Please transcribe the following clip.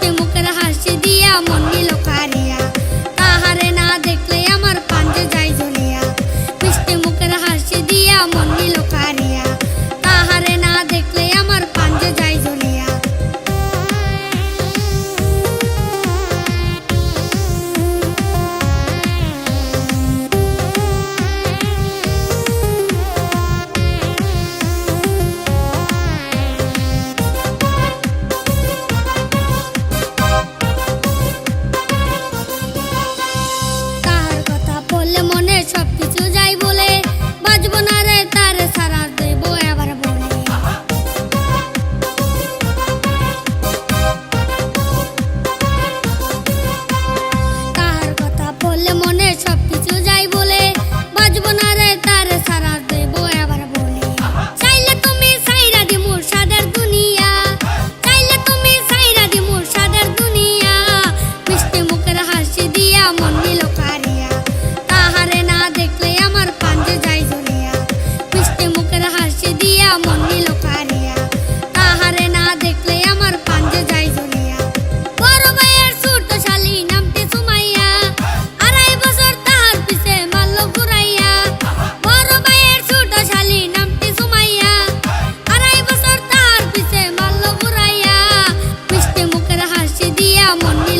মিষ্টি মুখের হাসি দিয়া মন নিল কারিয়া, তাহারে না দেখলে আমার পাঞ্জে যায় জ্বলিয়া। মিষ্টি মুখের হাসি দিয়া মন নিল কারিয়া, তাহারে না দেখলে আমার পাঞ্জে যায় জ্বলিয়া। মনে সবকিছু যাই বলে বাজবো না রে তারে সারা দেব এবার বলে। কার কথা বললে মনে সবকিছু যাই বলে বাজবো না রে তারে সারা দেব এবার বলে। চাইলে তুমি সাইরা দি মুর্শিদের দুনিয়া, চাইলে তুমি সাইরা দি মুর্শিদের দুনিয়া। মিষ্টি মুখের হাসি দিয়া মন নিল কারিয়া, তাহারে না দেখলে আমার পাঞ্জে যায় জ্বলিয়া। মিষ্টি মুখের হাসি দিয়া মন নিল কারিয়া, তাহারে না দেখলে আমার পাঞ্জে যায় জ্বলিয়া। বড় ভাইয়ের ছোট শালি নামটি সুমাইয়া, 2.5 বছর তাহার পিছে মারল ঘুরাইয়া। বড় ভাইয়ের ছোট শালি নামটি সুমাইয়া, 2.5 বছর তাহার পিছে মারল ঘুরাইয়া। মিষ্টি মুখের হাসি দিয়া মন নিল